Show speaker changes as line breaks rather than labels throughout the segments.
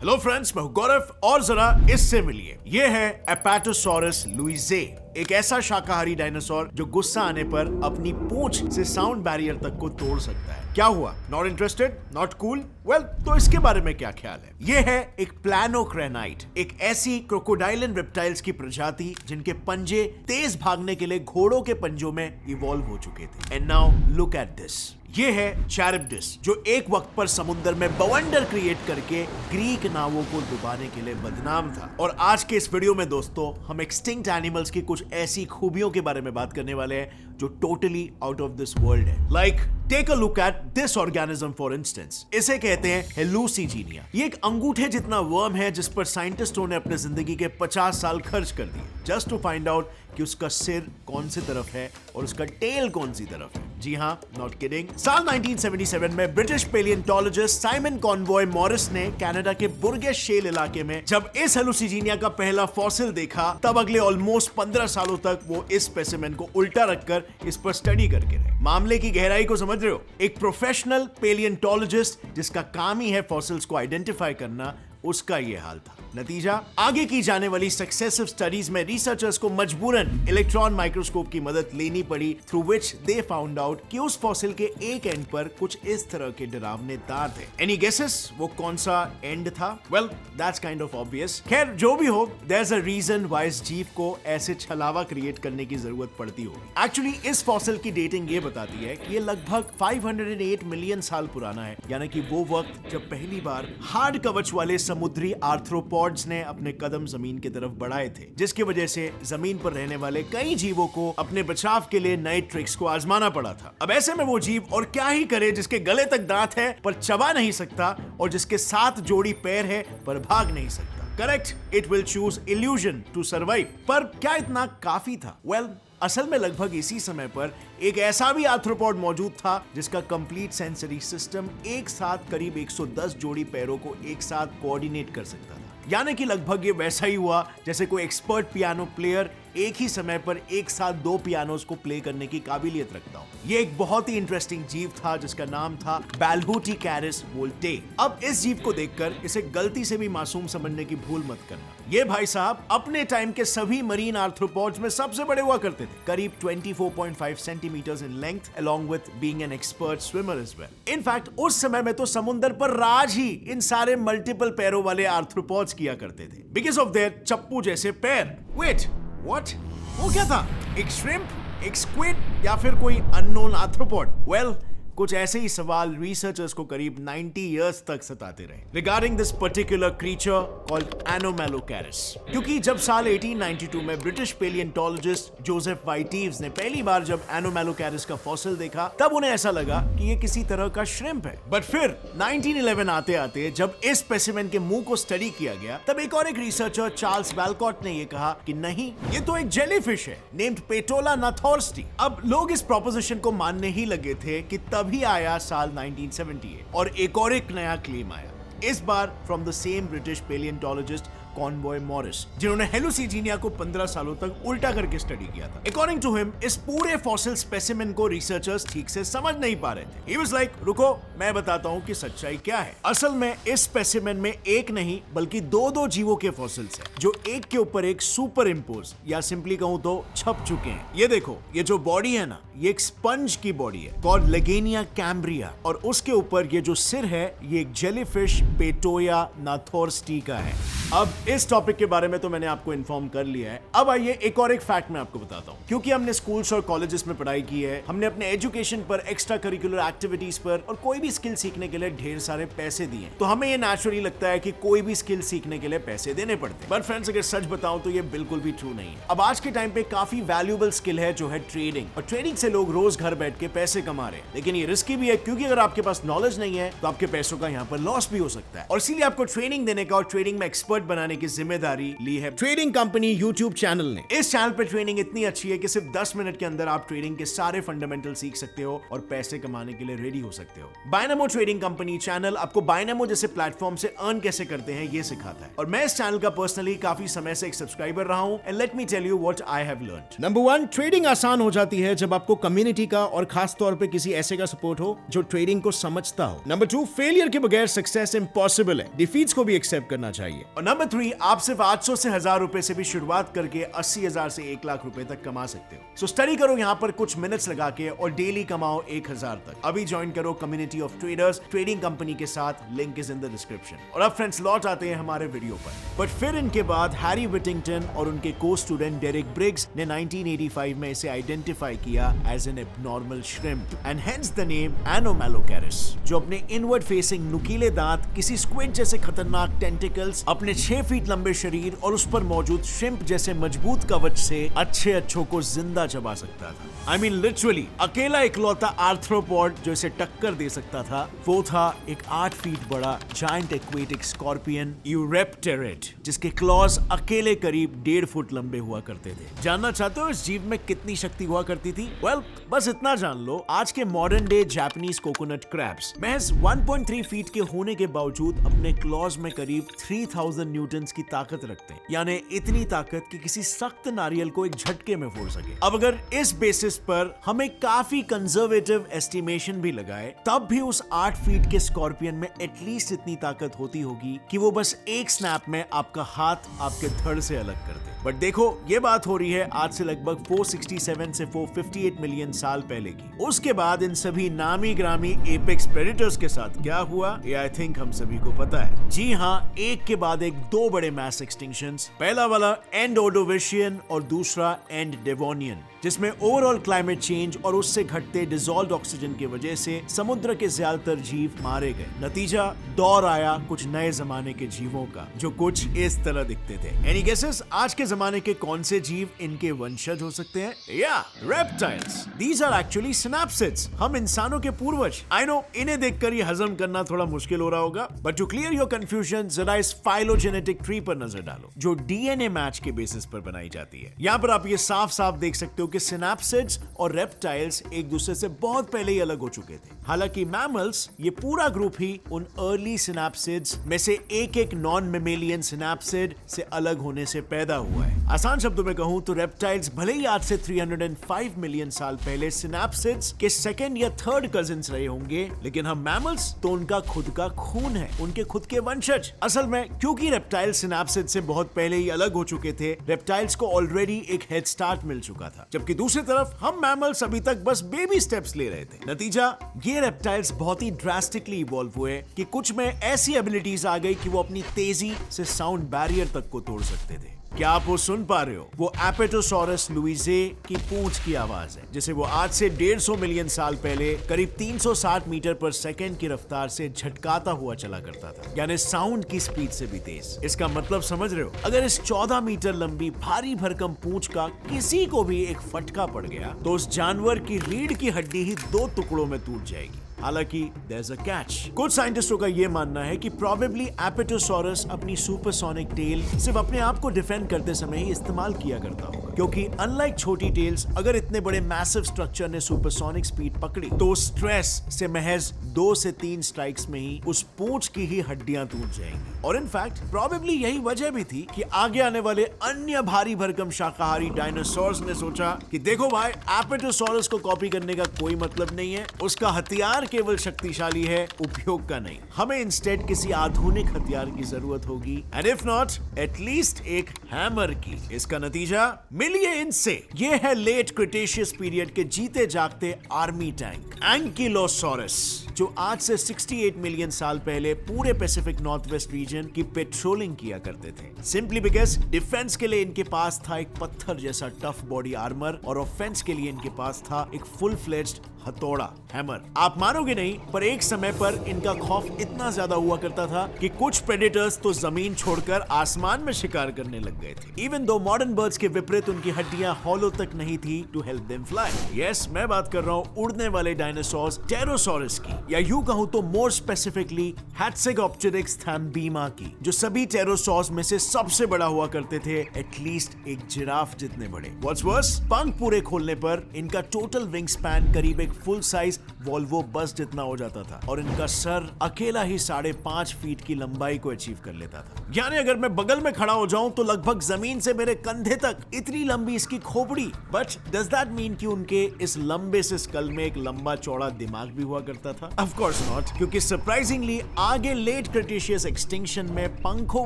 Hello friends, मैं हूं गौरव और जरा इससे मिलिए। ये है एपेटोसॉरस लुइसे, एक ऐसा शाकाहारी डायनासोर जो गुस्सा आने पर अपनी पूंछ से साउंड बैरियर तक को तोड़ सकता है। क्या हुआ? Not interested? Not cool? Well, तो इसके बारे में क्या ख्याल है? ये है एक प्लानोक्रेनाइट, एक ऐसी क्रोकोडाइलन रेप्टाइल्स की प्रजाति जिनके पंजे तेज भागने के लिए घोड़ों के पंजों में इवॉल्व हो चुके थे। And now look at this. ये है चैरिप्टिस, जो एक वक्त पर समुद्र में बवंडर क्रिएट करके ग्रीक नावों को डुबाने के लिए बदनाम था। और आज के इस वीडियो में दोस्तों हम एक्सटिंक्ट एनिमल्स की कुछ ऐसी खूबियों के बारे में बात करने वाले हैं जो totally out of this world है। Like take a look at this organism for instance. इसे कहते हैं हेलुसिजीनिया। ये एक अंगूठे जितना वर्म है जिस पर साइंटिस्टों ने अपने जिंदगी के 50 साल खर्च कर दिए जस्ट टू फाइंड आउट कि उसका सिर कौन सी तरफ है और उसका टेल कौन सी तरफ है। जी हाँ, नॉट किडिंग। साल 1977 में ब्रिटिश पेलियोंटोलॉजिस्ट साइमन कॉनवॉय मॉरिस ने कनाडा के बुर्गे शेल इलाके में जब इस हेलुसिजीनिया का पहला फॉसिल देखा, तब अगले ऑलमोस्ट 15 सालों तक वो इस स्पेसिमेन को उल्टा रखकर इस पर स्टडी करके रहे। मामले की गहराई को समझ रहे हो? एक प्रोफेशनल पेलियोंटोलॉजिस्ट जिसका काम ही है फॉसिल्स को आइडेंटिफाई करना, उसका ये हाल था। नतीजा, आगे की जाने वाली सक्सेसिव स्टडीज में रिसर्चर्स को मजबूरन इलेक्ट्रॉन माइक्रोस्कोप की मदद लेनी पड़ी, through which they found out कि उस फॉसिल के एक एंड पर कुछ इस तरह के डरावने तार थे। एनी गेसेस वो कौन सा एंड था? Well, that's kind of obvious. खैर, जो भी हो, there is a reason why इस जीव को ऐसे छलावा क्रिएट करने की जरूरत पड़ती होगी। एक्चुअली इस फॉसिल की डेटिंग ये बताती है कि ये लगभग 508 मिलियन साल पुराना है, यानी कि वो वक्त जब पहली बार हार्ड कवच वाले समुद्री आर्थ्रोपॉड्स ने अपने कदम जमीन की तरफ बढ़ाए थे, जिसकी वजह से जमीन पर रहने वाले कई जीवों को अपने बचाव के लिए नए ट्रिक्स को आजमाना पड़ा था। अब ऐसे में वो जीव और क्या ही करे जिसके गले तक दांत है पर चबा नहीं सकता, और जिसके 7 जोड़ी पैर है पर भाग नहीं सकता। Correct, it will choose illusion to survive. पर क्या इतना काफी था? वेल, असल में लगभग इसी समय पर एक ऐसा भी आर्थ्रोपॉड मौजूद था जिसका कंप्लीट सेंसरी सिस्टम एक साथ करीब 110 जोड़ी पैरों को एक साथ कोऑर्डिनेट कर सकता था। यानी कि लगभग ये वैसा ही हुआ जैसे कोई एक्सपर्ट पियानो प्लेयर एक ही समय पर एक साथ 2 पियानोस को प्ले करने की काबिलियत रखता हो। ये एक बहुत ही इंटरेस्टिंग जीव था जिसका नाम था बैल्हुटिकैरिस वोल्टे। अब इस जीव को देखकर इसे गलती से भी मासूम समझने की भूल मत करना। ये भाई साहब अपने टाइम के सभी मरीन आर्थ्रोपॉड्स में सबसे बड़े हुआ करते थे, करीब 24.5 centimetres in length, along with being an expert swimmer as well. In fact उस समय में तो समुद्र पर राज ही इन सारे मल्टीपल पैरों वाले आर्थ्रोपॉड्स किया करते थे, बिकॉज ऑफ देयर चप्पू जैसे पैर। Wait, what? वो क्या था? एक श्रिम्प, एक स्क्विड, या फिर कोई अननोन आर्थ्रोपॉड? वेल, कुछ ऐसे ही सवाल रिसर्चर्स को करीब 90 इयर्स तक सताते रहे regarding this particular creature called Anomalocaris. क्योंकि जब साल 1892 में ब्रिटिश पेलियोंटोलॉजिस्ट जोसेफ वाइटीव्स ने पहली बार जब एनोमेलोकैरिस का फॉसिल देखा, तब उन्हें ऐसा लगा कि ये किसी तरह का श्रिम्प है। बट फिर 1911 आते आते जब इस स्पेसिमेन के मुंह को स्टडी किया गया, तब एक और एक रिसर्चर चार्ल्स वैलकॉट ने यह कहा कि नहीं, ये तो एक जेलीफिश है नेम्ड पेटोला नाथोर्स्टी। अब लोग इस प्रोपोजिशन को मानने ही लगे थे कि तभी आया साल 1978 और एक नया क्लेम आया, इस बार from the same British palaeontologist Conway Morris, जिन्होंने हेलुसिजीनिया को 15 सालों तक उल्टा करके स्टडी किया था। अकॉर्डिंग टू हिम, इस पूरे फॉसिल स्पेसिमेन को रिसर्चर्स ठीक से समझ नहीं पा रहे थे। He was like, रुको, मैं बताता हूँ कि सच्चाई क्या है। असल में इस स्पेसिमेन में एक नहीं बल्कि 2 जीवों के फॉसिल्स हैं, जो एक के ऊपर एक सुपर इम्पोज या सिंपली कहूँ तो छप चुके हैं। ये देखो, ये जो बॉडी है ना, ये एक स्पंज की बॉडी है कॉल्ड लेगेनिया कैम्ब्रिया, और उसके ऊपर ये जो सिर है, ये एक जेलीफिश पेटोया नाथोर्स्टी का है। अब इस टॉपिक के बारे में तो मैंने आपको इन्फॉर्म कर लिया है। अब आइए एक और एक फैक्ट मैं आपको बताता हूँ। क्योंकि हमने स्कूल्स और कॉलेजेस में पढ़ाई की है, हमने अपने एजुकेशन पर, एक्स्ट्रा करिकुलर एक्टिविटीज पर और कोई भी स्किल सीखने के लिए ढेर सारे पैसे दिए, तो हमें ये नेचुरली लगता है कि कोई भी स्किल सीखने के लिए पैसे देने पड़ते हैं। बट फ्रेंड्स, अगर सच बताऊं तो ये बिल्कुल भी ट्रू नहीं है। अब आज के टाइम पे काफी वैल्यूएबल स्किल है जो है ट्रेडिंग, और ट्रेडिंग से लोग रोज घर बैठ के पैसे कमा रहे हैं। लेकिन ये रिस्की भी है, क्योंकि अगर आपके पास नॉलेज नहीं है तो आपके पैसों का यहाँ पर लॉस भी हो सकता है। और इसीलिए आपको ट्रेनिंग देने का और ट्रेडिंग में एक्सपर्ट एक्सपर्ट बनाने की जिम्मेदारी ली है ट्रेडिंग कंपनी यूट्यूब चैनल ने। इस चैनल पर ट्रेडिंग इतनी अच्छी है कि सिर्फ 10 मिनट के अंदर आप ट्रेडिंग के सारे फंडामेंटल सीख सकते हो और पैसे कमाने के लिए रेडी हो सकते हो। बायनामो ट्रेडिंग कंपनी चैनल आपको बायनामो जैसे प्लेटफॉर्म से अर्न कैसे करते हैं ये सिखाता है और मैं इस चैनल का पर्सनली काफी समय से एक सब्सक्राइबर रहा हूं and let me tell you what I have learned. Number 1, trading आसान हो जाती है जब आपको कम्युनिटी का और खास तौर पे किसी ऐसे का सपोर्ट हो जो ट्रेडिंग को समझता हो। नंबर 2, फेलियर के बगैर सक्सेस इम्पॉसिबल है, डिफीट्स को भी एक्सेप्ट करना चाहिए। और नंबर 3, आप सिर्फ 800 से 1000 रुपए से भी शुरुआत करके 80,000 से 1 लाख रुपए तक कमा सकते हो। सो स्टडी करो यहाँ पर कुछ मिनट्स लगा के और डेली कमाओ 1000 तक। अभी ज्वाइन करो community of traders trading company के साथ, link is in the description. और अब फ्रेंड्स लौट आते हैं हमारे वीडियो पर। बट फिर इनके बाद हैरी विटिंगटन और उनके को स्टूडेंट डेरिक ब्रिग्स ने 1985 में इसे आइडेंटिफाई किया as an abnormal shrimp and hence the name Anomalocaris, जो अपने इनवर्ड फेसिंग नुकीले दांत, किसी स्क्विड जैसे खतरनाक टेंटिकल्स, अपने 6 फीट लंबे शरीर और उस पर मौजूद श्रिम्प जैसे मजबूत कवच से अच्छों को जिंदा चबा सकता था। I mean लिटरली अकेला इकलौता आर्थ्रोपॉड जो इसे टक्कर दे सकता था वो था एक 8 फीट बड़ा जायंट एक्वेटिक स्कॉर्पियन यूरेप्टेरिड, जिसके क्लॉज अकेले करीब 1.5 फुट लंबे हुआ करते थे। जानना चाहते हो इस जीव में कितनी शक्ति हुआ करती थी? वेल, बस इतना जान लो, आज के modern day Japanese coconut crabs महज 1.3 फीट के होने के बावजूद अपने क्लॉज में करीब 3000 न्यूटन्स की ताकत रखते हैं, यानी इतनी ताकत कि किसी सख्त नारियल को एक झटके में फोड़ सके। अब अगर इस बेसिस पर हमें काफी कंजर्वेटिव एस्टिमेशन भी लगाए, तब भी उस 8 फीट के स्कॉर्पियन में एटलीस्ट इतनी ताकत होती होगी कि वो बस एक स्नैप में आपका हाथ आपके धड़ से अलग कर दे। बट देखो, ये बात हो रही है आज से लगभग 467 से 458 मिलियन साल पहले की। उसके बाद इन सभी नामी ग्रामी एपेक्स प्रेडेटर्स के साथ क्या हुआ, ये आई थिंक हम सभी को पता है। जी हाँ, एक के बाद एक 2 बड़े मैस एक्सटिंक्शंस। पहला वाला एंड ओर्डोविशियन और दूसरा एंड डेवोनियन, जिसमें ओवरऑल क्लाइमेट चेंज और उससे घटते डिसॉल्व्ड ऑक्सीजन की वजह से समुद्र के ज्यादातर जीव मारे गए। नतीजा, दौर आया कुछ नए जमाने के जीवों का जो कुछ इस तरह दिखते थे। एनी गेसेस, आज के जमाने के कौन से जीव इनके वंशज हो सकते हैं? या रेप्टाइल्स। दीज आर एक्चुअली सिनैप्सिड्स, हम इंसानों के पूर्वज। आई नो इन्हें देखकर ये हजम करना थोड़ा मुश्किल हो रहा होगा, but to clear your confusion जरा इस फाइलोजेनेटिक ट्री पर नजर डालो जो डीएनए मैच के बेसिस पर बनाई जाती है। यहाँ पर आप ये साफ साफ देख सकते हो कि सिनैप्सिड्स और रेप्टाइल्स एक दूसरे से बहुत पहले ही अलग हो चुके थे। हालांकि मैमल्स, ये पूरा ग्रुप ही उन अर्ली सिनैप्सिड्स में से एक नॉन मेमेलियन सिनैप्सिड से अलग होने से पैदा हुआ है। आसान शब्दों में कहूं तो रेप्टाइल्स भले ही आज से 305 मिलियन साल पहले सिनैप्सिड्स के सेकंड या थर्ड कजिन्स रहे होंगे, लेकिन हम मैमल्स तो उनका खुद का खून है, उनके खुद के वंशज। असल में क्योंकि रेप्टाइल सिनैप्सिड से बहुत पहले ही अलग हो चुके थे, रेप्टाइल्स को ऑलरेडी एक हेड स्टार्ट मिल चुका था, जबकि दूसरी तरफ हम मैमल्स अभी तक बस बेबी स्टेप्स ले रहे थे। नतीजा, ये रेप्टाइल्स बहुत ही ड्रास्टिकली इवॉल्व हुए कि कुछ में ऐसी एबिलिटीज आ गई कि वो अपनी तेजी से साउंड बैरियर तक को तोड़ सकते थे। क्या आप वो सुन पा रहे हो? वो एपेटोसॉरस लुइजे की पूंछ की आवाज है, जिसे वो आज से 150 मिलियन साल पहले करीब 360 मीटर पर सेकंड की रफ्तार से झटकाता हुआ चला करता था, यानी साउंड की स्पीड से भी तेज। इसका मतलब समझ रहे हो? अगर इस 14 मीटर लंबी भारी भरकम पूंछ का किसी को भी एक फटका पड़ गया तो उस जानवर की रीढ़ की हड्डी ही 2 टुकड़ों में टूट जाएगी। हालांकि there's a catch। कुछ साइंटिस्टों का यह मानना है कि probably एपेटोसॉरस अपनी सुपरसोनिक टेल सिर्फ अपने आप को डिफेंड करते समय ही इस्तेमाल किया करता होगा, क्योंकि अनलाइक छोटी टेल्स, अगर इतने बड़े मैसिव स्ट्रक्चर ने सुपरसोनिक स्पीड पकड़ी तो स्ट्रेस से महज 2 से 3 स्ट्राइक्स में ही उस पूंछ की ही हड्डियां टूट जाएंगी। और इनफैक्ट प्रॉबेबली यही वजह भी थी कि आगे आने वाले अन्य भारी भरकम शाकाहारी डायनासोर्स ने सोचा कि देखो भाई, एपेटोसॉरस को कॉपी करने का कोई मतलब नहीं है, उसका हथियार केवल शक्तिशाली है, उपयोग का नहीं। हमें इंस्टेड किसी आधुनिक हथियार की जरूरत होगी, एंड इफ नॉट एटलीस्ट एक हैमर की। इसका नतीजा मिलिए इनसे। ये है लेट क्रिटेशियस पीरियड के जीते जागते आर्मी टैंक एंकिलोसॉरस, जो आज से 68 मिलियन साल पहले पूरे पैसिफिक नॉर्थ वेस्ट रीजन की पेट्रोलिंग किया करते थे। सिंपली बिकॉज डिफेंस के लिए इनके पास था एक पत्थर जैसा टफ बॉडी आर्मर और ऑफेंस के लिए इनके पास था एक फुल फ्लेज्ड हथौड़ा, हैमर। आप मानोगे नहीं, पर एक समय पर इनका खौफ इतना ज्यादा हुआ करता था कि कुछ प्रेडेटर्स तो जमीन छोड़कर आसमान में शिकार करने लग गए थे। इवन दो मॉडर्न बर्ड्स के विपरीत उनकी हड्डियां हॉलो तक नहीं थी to help them fly. Yes, मैं बात कर रहा हूँ उड़ने वाले डायनासोर्स टेरोसॉरस की, या यूं कहूं तो मोर स्पेसिफिकली हैट्सेगोप्टेरिक्स थैम्बीमा की, जो सभी टेरोसॉर्स में से सबसे बड़ा हुआ करते थे, एटलीस्ट एक जिराफ जितने बड़े। व्हाट्स वर्स, पंख पूरे खोलने पर इनका टोटल विंग स्पैन करीब एक फुल साइज वोल्वो बस जितना हो जाता था, और इनका सर अकेला ही 5.5 फीट की लंबाई को अचीव कर लेता था। यानी अगर मैं बगल में खड़ा हो जाऊं तो लगभग जमीन से मेरे कंधे तक, इतनी लंबी इसकी खोपड़ी। बट डज दैट मीन कि उनके इस लंबे से स्कल में एक लंबा चौड़ा दिमाग भी हुआ करता था? ऑफ कोर्स नॉट, क्योंकि सरप्राइजिंगली आगे लेट क्रिटेशियस एक्सटिंक्शन में पंखों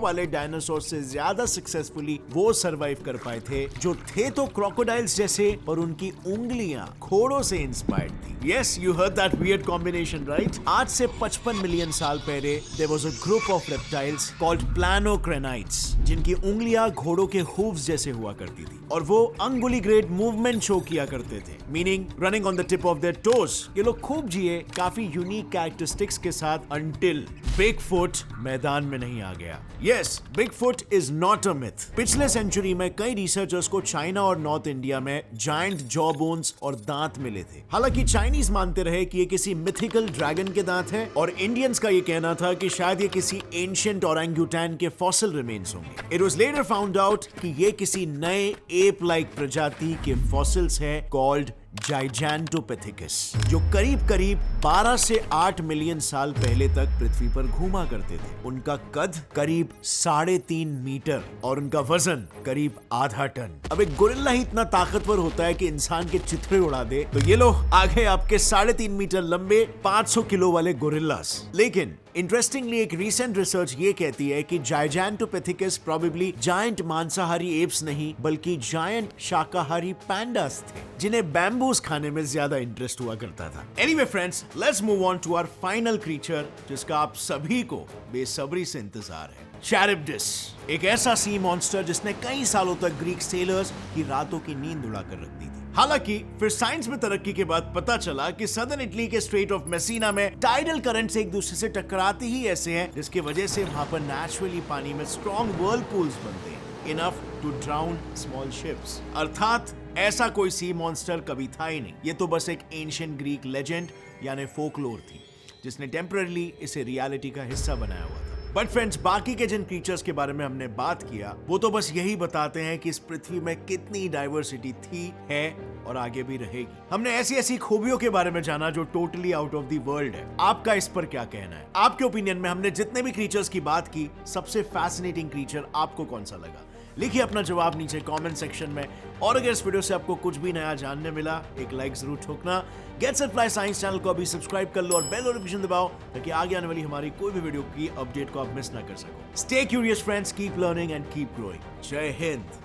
वाले डायनासोर से ज्यादा सक्सेसफुली वो सरवाइव कर पाए थे, जो थे तो क्रोकोडाइल्स जैसे, पर उनकी उंगलियां घोड़ों से इंस्पायर्ड थी। Yes, you heard that weird combination, right? आज से 55 मिलियन साल पहले there was a group of reptiles called planocrenites, जिनकी उंगलियां घोड़ों के hooves जैसे हुआ करती थी, और वो unguligrade movement शो किया करते थे, meaning running on the tip of their toes। ये लोग खूब जिए काफी यूनिक कैरेक्टरिस्टिक्स के साथ until Bigfoot मैदान में नहीं आ गया। Yes, Bigfoot is not a myth। पिछले सेंचुरी में कई रिसर्चर्स को चाइना और नॉर्थ इंडिया में जायंट जॉ बोन्स और दांत मिले थे। हालांकि चाइनीज मानते रहे कि ये किसी मिथिकल ड्रैगन के दांत हैं, और इंडियंस का ये कहना था कि शायद ये किसी एंशिएंट ओरंगुटैन के फॉसिल रिमेन्स होंगे। It was later found out कि ये किसी नए एप लाइक प्रजाति के फॉसिल्स हैं कॉल्ड जाइजेंटोपिथेकस, जो करीब 12 से 8 मिलियन साल पहले तक पृथ्वी पर घूमा करते थे। उनका कद करीब 3.5 मीटर और उनका वजन करीब आधा टन। अब एक गोरिल्ला ही इतना ताकतवर होता है कि इंसान के चिथड़े उड़ा दे, तो ये लो आगे आपके 3.5 मीटर लंबे 500 किलो वाले गोरिल्लास। लेकिन इंटरेस्टिंगली एक रीसेंट रिसर्च ये कहती है कि जाइजेंटोपिथेकस प्रोबेबली जायंट मांसाहारी एप्स नहीं, बल्कि जायंट शाकाहारी पैंडास थे, जिन्हें बैम्बूस खाने में ज्यादा इंटरेस्ट हुआ करता था। Anyway friends, let's move on to our final creature, जिसका आप सभी को बेसब्री से इंतजार है। चैरिप्टिस, एक ऐसा सी मॉन्स्टर जिसने कई सालों तक ग्रीक सेलर्स की रातों की नींद उड़ा कर रख दी थी। हालांकि फिर साइंस में तरक्की के बाद पता चला कि सदर्न इटली के स्ट्रेट ऑफ मेसिना में टाइडल करंट्स एक दूसरे से टकराते ही ऐसे हैं, जिसकी वजह से वहां पर नेचुरली पानी में स्ट्रॉन्ग व्हर्लपूल्स बनते हैं, enough to drown small ships. अर्थात ऐसा कोई सी मॉन्स्टर कभी था ही नहीं, ये तो बस एक एंशिएंट ग्रीक लेजेंड यानी फोकलोर थी, जिसने टेम्पररी इसे रियलिटी का हिस्सा बनाया हुआ था। बट फ्रेंड्स, बाकी के जिन क्रीचर्स के बारे में हमने बात किया, वो तो बस यही बताते हैं कि इस पृथ्वी में कितनी डाइवर्सिटी थी, है और आगे भी रहेगी। हमने ऐसी ऐसी खूबियों के बारे में जाना जो totally out of the world है। आपका इस पर क्या कहना है? आपके ओपिनियन में हमने जितने भी क्रीचर्स की बात की, सबसे फैसिनेटिंग क्रीचर आपको कौन सा लगा? लिखिए अपना जवाब नीचे कमेंट सेक्शन में, और अगर इस वीडियो से आपको कुछ भी नया जानने मिला, एक लाइक जरूर ठोकना। Get set fly science channel को अभी सब्सक्राइब कर लो और बेल नोटिफिकेशन दबाओ, ताकि आगे आने वाली हमारी कोई भी वीडियो की अपडेट को आप मिस ना कर सको। Stay curious friends, keep learning and keep growing. जय हिंद।